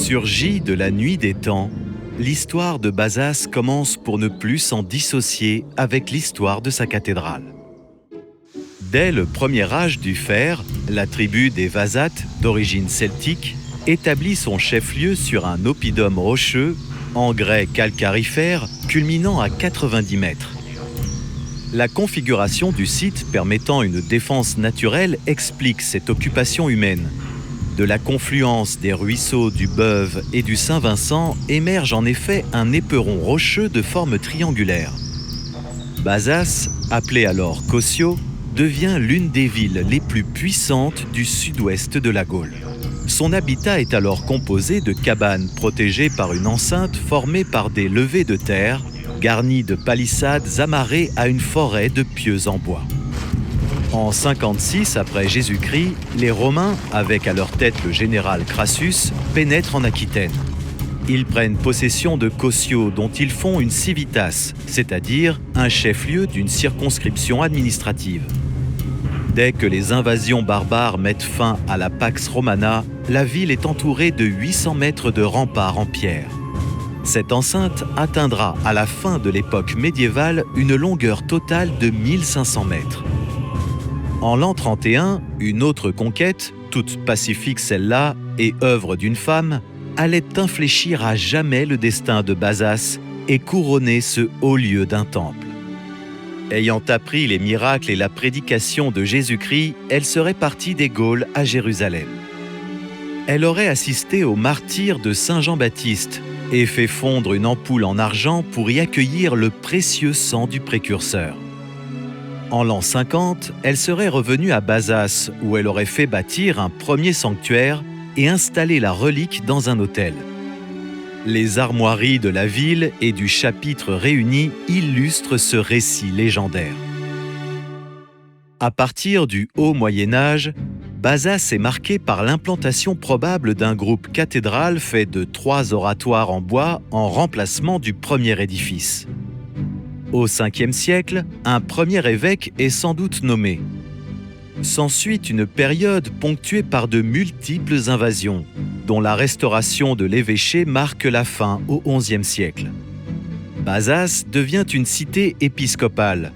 Surgit de la nuit des temps, l'histoire de Bazas commence pour ne plus s'en dissocier avec l'histoire de sa cathédrale. Dès le premier âge du fer, la tribu des Vasates, d'origine celtique, établit son chef-lieu sur un oppidum rocheux, en grès calcarifère, culminant à 90 mètres. La configuration du site permettant une défense naturelle explique cette occupation humaine. De la confluence des ruisseaux du Beuve et du Saint-Vincent émerge en effet un éperon rocheux de forme triangulaire. Bazas, appelé alors Cossio, devient l'une des villes les plus puissantes du sud-ouest de la Gaule. Son habitat est alors composé de cabanes protégées par une enceinte formée par des levées de terre, garnies de palissades amarrées à une forêt de pieux en bois. En 56 après Jésus-Christ, les Romains, avec à leur tête le général Crassus, pénètrent en Aquitaine. Ils prennent possession de Cossio, dont ils font une civitas, c'est-à-dire un chef-lieu d'une circonscription administrative. Dès que les invasions barbares mettent fin à la Pax Romana, la ville est entourée de 800 mètres de remparts en pierre. Cette enceinte atteindra à la fin de l'époque médiévale une longueur totale de 1500 mètres. En l'an 31, une autre conquête, toute pacifique celle-là et œuvre d'une femme, allait infléchir à jamais le destin de Bazas et couronner ce haut lieu d'un temple. Ayant appris les miracles et la prédication de Jésus-Christ, elle serait partie des Gaules à Jérusalem. Elle aurait assisté au martyre de Saint Jean-Baptiste et fait fondre une ampoule en argent pour y accueillir le précieux sang du précurseur. En l'an 50, elle serait revenue à Bazas, où elle aurait fait bâtir un premier sanctuaire et installer la relique dans un autel. Les armoiries de la ville et du chapitre réunis illustrent ce récit légendaire. À partir du Haut Moyen-Âge, Bazas est marqué par l'implantation probable d'un groupe cathédral fait de 3 oratoires en bois en remplacement du premier édifice. Au 5e siècle, un premier évêque est sans doute nommé. S'ensuit une période ponctuée par de multiples invasions, dont la restauration de l'évêché marque la fin au XIe siècle. Bazas devient une cité épiscopale.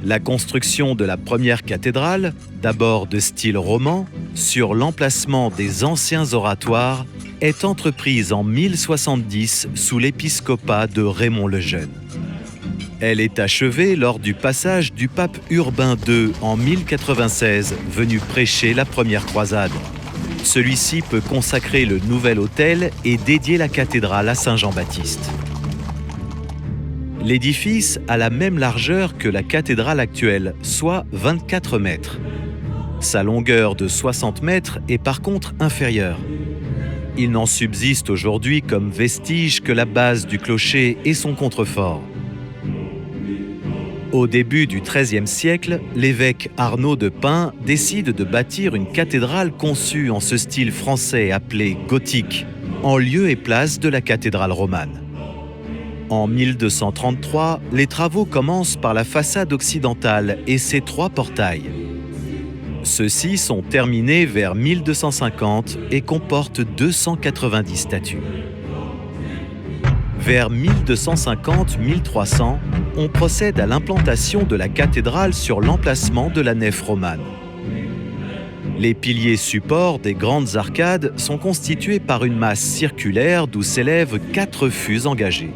La construction de la première cathédrale, d'abord de style roman, sur l'emplacement des anciens oratoires, est entreprise en 1070 sous l'épiscopat de Raymond le Jeune. Elle est achevée lors du passage du pape Urbain II en 1096, venu prêcher la première croisade. Celui-ci peut consacrer le nouvel autel et dédier la cathédrale à Saint Jean-Baptiste. L'édifice a la même largeur que la cathédrale actuelle, soit 24 mètres. Sa longueur de 60 mètres est par contre inférieure. Il n'en subsiste aujourd'hui comme vestige que la base du clocher et son contrefort. Au début du XIIIe siècle, l'évêque Arnaud de Pin décide de bâtir une cathédrale conçue en ce style français appelé gothique, en lieu et place de la cathédrale romane. En 1233, les travaux commencent par la façade occidentale et ses 3 portails. Ceux-ci sont terminés vers 1250 et comportent 290 statues. Vers 1250-1300, on procède à l'implantation de la cathédrale sur l'emplacement de la nef romane. Les piliers supports des grandes arcades sont constitués par une masse circulaire d'où s'élèvent 4 fûts engagés.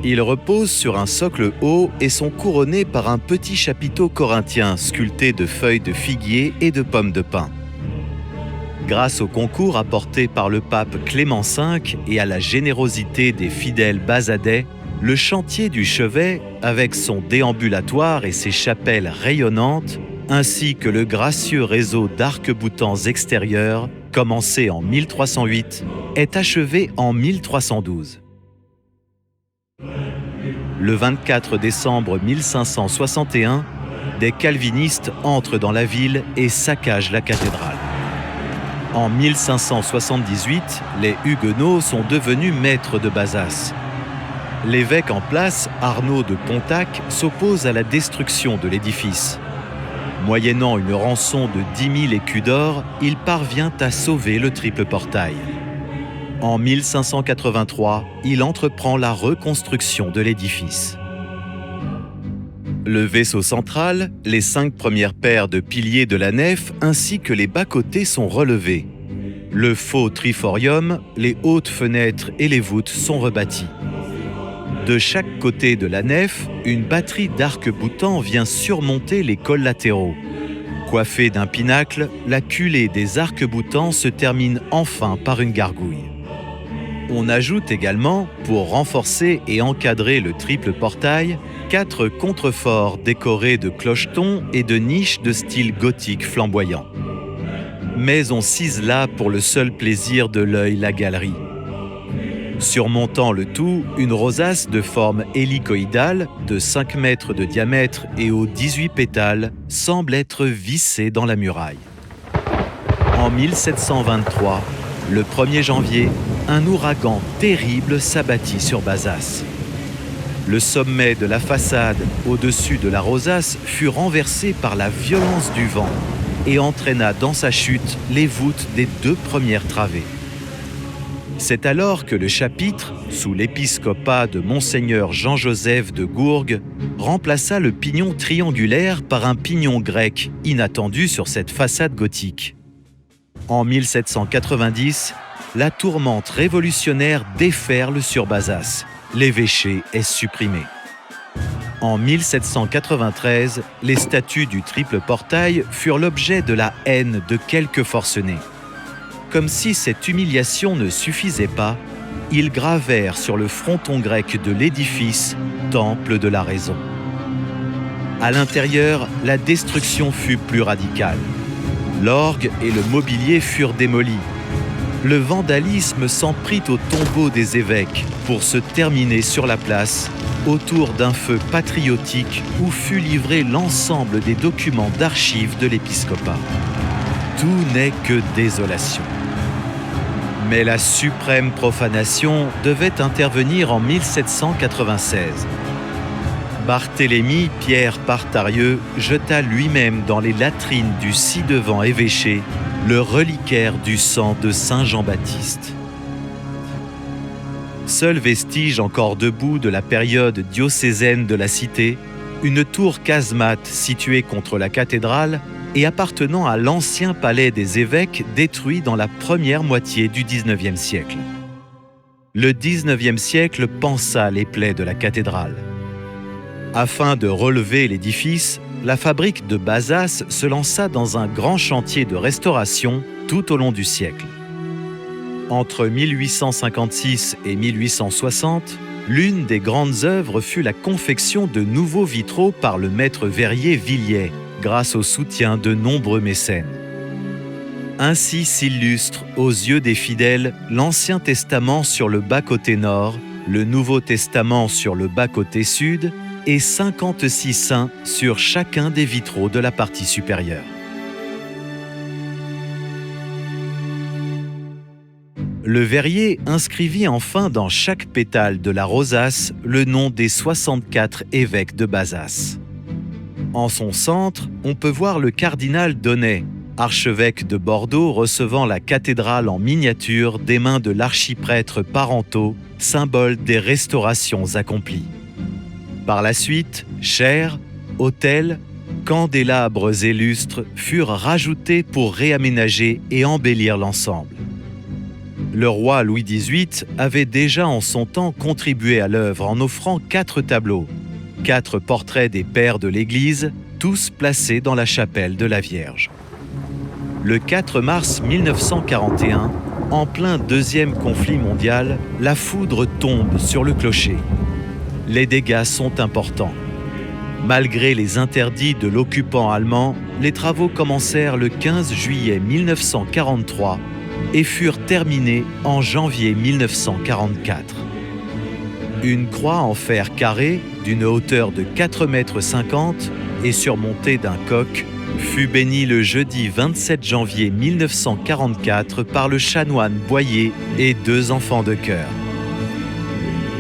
Ils reposent sur un socle haut et sont couronnés par un petit chapiteau corinthien sculpté de feuilles de figuier et de pommes de pin. Grâce au concours apporté par le pape Clément V et à la générosité des fidèles basadais, le chantier du chevet, avec son déambulatoire et ses chapelles rayonnantes, ainsi que le gracieux réseau d'arcs-boutants extérieurs, commencé en 1308, est achevé en 1312. Le 24 décembre 1561, des calvinistes entrent dans la ville et saccagent la cathédrale. En 1578, les Huguenots sont devenus maîtres de Bazas. L'évêque en place, Arnaud de Pontac, s'oppose à la destruction de l'édifice. Moyennant une rançon de 10 000 écus d'or, il parvient à sauver le triple portail. En 1583, il entreprend la reconstruction de l'édifice. Le vaisseau central, les 5 premières paires de piliers de la nef ainsi que les bas-côtés sont relevés. Le faux triforium, les hautes fenêtres et les voûtes sont rebâtis. De chaque côté de la nef, une batterie d'arcs-boutants vient surmonter les collatéraux. Coiffée d'un pinacle, la culée des arcs-boutants se termine enfin par une gargouille. On ajoute également, pour renforcer et encadrer le triple portail, 4 contreforts décorés de clochetons et de niches de style gothique flamboyant. Mais on cisela pour le seul plaisir de l'œil la galerie. Surmontant le tout, une rosace de forme hélicoïdale, de 5 mètres de diamètre et aux 18 pétales, semble être vissée dans la muraille. En 1723, le 1er janvier, un ouragan terrible s'abattit sur Bazas. Le sommet de la façade, au-dessus de la rosace, fut renversé par la violence du vent et entraîna dans sa chute les voûtes des 2 premières travées. C'est alors que le chapitre, sous l'épiscopat de Monseigneur Jean-Joseph de Gourgues, remplaça le pignon triangulaire par un pignon grec inattendu sur cette façade gothique. En 1790, la tourmente révolutionnaire déferle sur Bazas. L'évêché est supprimé. En 1793, les statues du triple portail furent l'objet de la haine de quelques forcenés. Comme si cette humiliation ne suffisait pas, ils gravèrent sur le fronton grec de l'édifice « Temple de la raison ». À l'intérieur, la destruction fut plus radicale. L'orgue et le mobilier furent démolis. Le vandalisme s'en prit au tombeau des évêques pour se terminer sur la place, autour d'un feu patriotique où fut livré l'ensemble des documents d'archives de l'épiscopat. Tout n'est que désolation. Mais la suprême profanation devait intervenir en 1796. Barthélemy Pierre Partarieux jeta lui-même dans les latrines du ci-devant évêché le reliquaire du sang de Saint Jean-Baptiste. Seul vestige encore debout de la période diocésaine de la cité, une tour casemate située contre la cathédrale et appartenant à l'ancien palais des évêques détruit dans la première moitié du XIXe siècle. Le XIXe siècle pansa les plaies de la cathédrale. Afin de relever l'édifice, la fabrique de Bazas se lança dans un grand chantier de restauration tout au long du siècle. Entre 1856 et 1860, l'une des grandes œuvres fut la confection de nouveaux vitraux par le maître verrier Villiers, grâce au soutien de nombreux mécènes. Ainsi s'illustre aux yeux des fidèles l'Ancien Testament sur le bas-côté nord, le Nouveau Testament sur le bas-côté sud et 56 saints sur chacun des vitraux de la partie supérieure. Le verrier inscrivit enfin dans chaque pétale de la rosace le nom des 64 évêques de Bazas. En son centre, on peut voir le cardinal Donnet, archevêque de Bordeaux recevant la cathédrale en miniature des mains de l'archiprêtre Parenteau, symbole des restaurations accomplies. Par la suite, chaires, autels, candélabres et lustres furent rajoutés pour réaménager et embellir l'ensemble. Le roi Louis XVIII avait déjà en son temps contribué à l'œuvre en offrant 4 tableaux, 4 portraits des pères de l'Église, tous placés dans la chapelle de la Vierge. Le 4 mars 1941, en plein deuxième conflit mondial, la foudre tombe sur le clocher. Les dégâts sont importants. Malgré les interdits de l'occupant allemand, les travaux commencèrent le 15 juillet 1943 et furent terminés en janvier 1944. Une croix en fer carré d'une hauteur de 4,50 m et surmontée d'un coq fut bénie le jeudi 27 janvier 1944 par le chanoine Boyer et 2 enfants de chœur.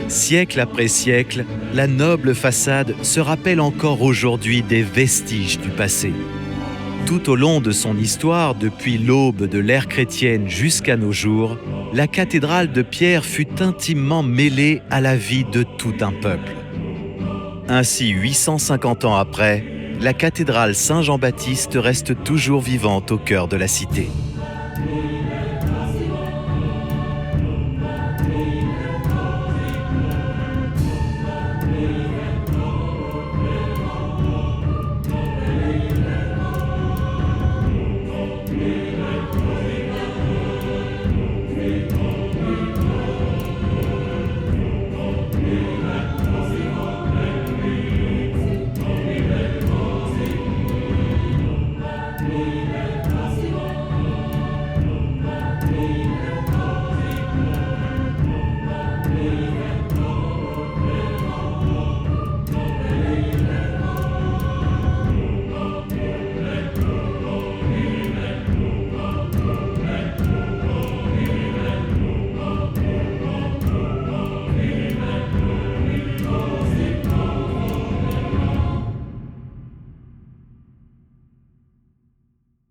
Siècle après siècle, la noble façade se rappelle encore aujourd'hui des vestiges du passé. Tout au long de son histoire, depuis l'aube de l'ère chrétienne jusqu'à nos jours, la cathédrale de Pierre fut intimement mêlée à la vie de tout un peuple. Ainsi, 850 ans après, la cathédrale Saint-Jean-Baptiste reste toujours vivante au cœur de la cité.